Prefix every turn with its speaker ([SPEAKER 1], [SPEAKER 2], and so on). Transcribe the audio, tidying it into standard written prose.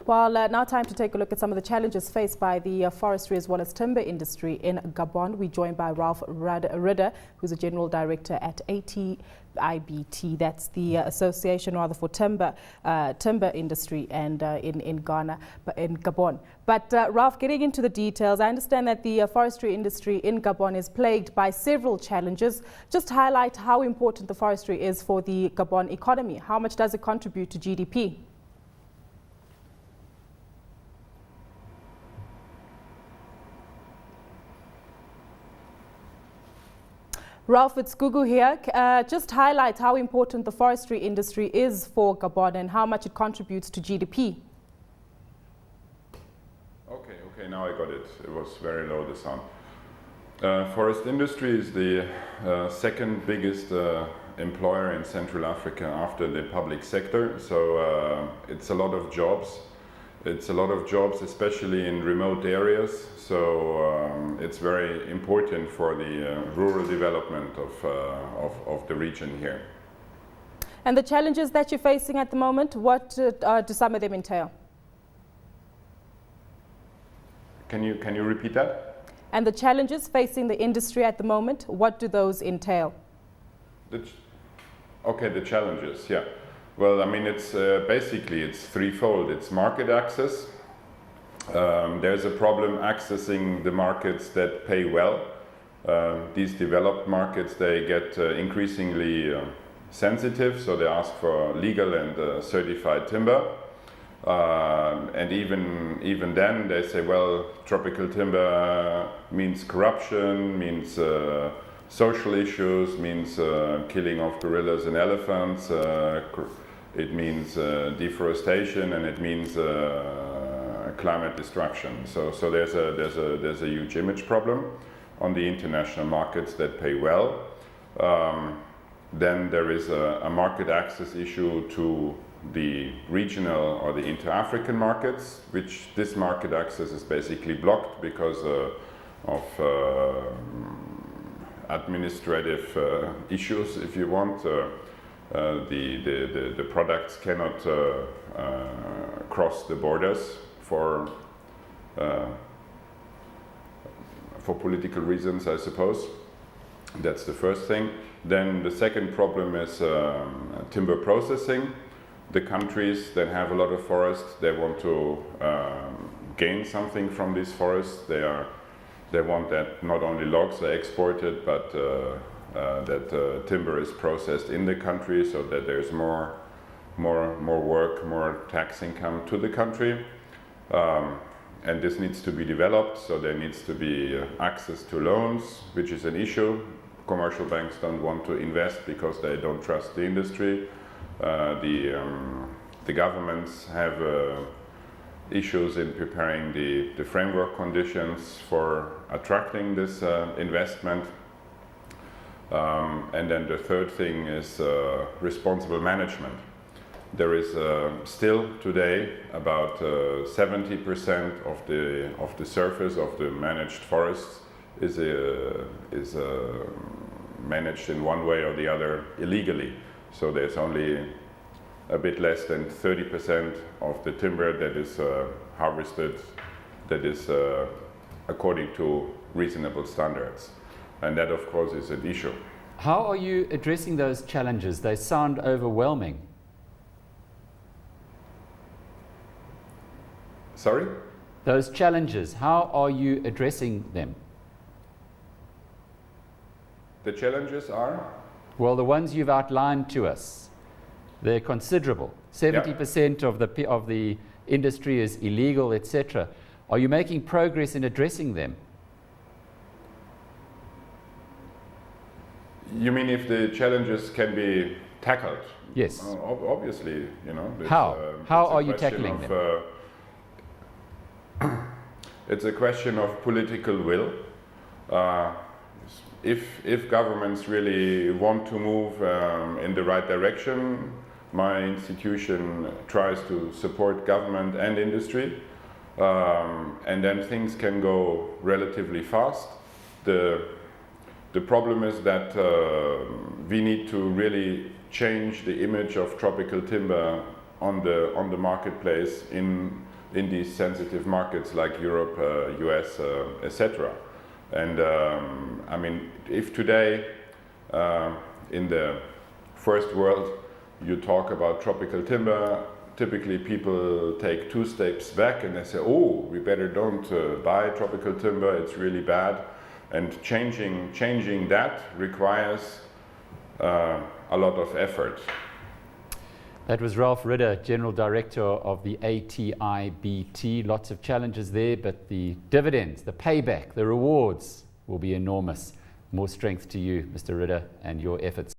[SPEAKER 1] Well, now time to take a look at some of the challenges faced by the forestry as well as timber industry in Gabon. We're joined by Ralph Ridder, who's a General Director at ATIBT. That's the association rather for timber industry and in Ghana, but in Gabon. But Ralph, getting into the details, I understand that the forestry industry in Gabon is plagued by several challenges. Just highlight how important the forestry is for the Gabon economy. How much does it contribute to GDP? Ralph, it's Gugu here. Just highlight how important the forestry industry is for Gabon and how much it contributes to GDP.
[SPEAKER 2] Okay, now I got it. It was very low, the sound. Forest industry is the second biggest employer in Central Africa after the public sector. So it's a lot of jobs. It's a lot of jobs, especially in remote areas. So it's very important for the rural development of the region here.
[SPEAKER 1] And the challenges that you're facing at the moment, what do some of them entail?
[SPEAKER 2] Can you repeat that?
[SPEAKER 1] And the challenges facing the industry at the moment, what do those entail?
[SPEAKER 2] Okay, the challenges, yeah. Well, I mean, it's basically it's threefold. It's market access. There's a problem accessing the markets that pay well. These developed markets, they get increasingly sensitive, so they ask for legal and certified timber. And even then, they say, well, tropical timber means corruption, means social issues, means killing of gorillas and elephants. It means deforestation, and it means climate destruction. So there's a huge image problem on the international markets that pay well. Then there is a market access issue to the regional or the inter-African markets, which this market access is basically blocked because of administrative issues, if you want. The products cannot cross the borders for political reasons, I suppose. That's the first thing. Then the second problem is timber processing. The countries that have a lot of forests, they want to gain something from these forests. They want that not only logs are exported, but that timber is processed in the country, so that there's more work, more tax income to the country. And this needs to be developed, so there needs to be access to loans, which is an issue. Commercial banks don't want to invest because they don't trust the industry. The governments have issues in preparing the framework conditions for attracting this investment. And then the third thing is responsible management. There is still today about 70% of the surface of the managed forests is managed in one way or the other illegally. So there's only a bit less than 30% of the timber that is harvested that is according to reasonable standards. And that, of course, is an issue.
[SPEAKER 3] How are you addressing those challenges? They sound overwhelming.
[SPEAKER 2] Sorry?
[SPEAKER 3] Those challenges, how are you addressing them?
[SPEAKER 2] The challenges are?
[SPEAKER 3] Well, the ones you've outlined to us, they're considerable. 70% of the industry is illegal, etc. Are you making progress in addressing them?
[SPEAKER 2] You mean if the challenges can be tackled?
[SPEAKER 3] Yes.
[SPEAKER 2] Obviously, you know.
[SPEAKER 3] How? How are you tackling them?
[SPEAKER 2] It's a question of political will. If governments really want to move in the right direction, my institution tries to support government and industry, and then things can go relatively fast. The problem is that we need to really change the image of tropical timber on the marketplace in these sensitive markets like Europe, US, etc. And I mean, if today in the first world you talk about tropical timber, typically people take 2 steps back and they say, oh, we better don't buy tropical timber, it's really bad. And changing that requires a lot of effort.
[SPEAKER 3] That was Ralph Ridder, General Director of the ATIBT. Lots of challenges there, but the dividends, the payback, the rewards will be enormous. More strength to you, Mr. Ridder, and your efforts.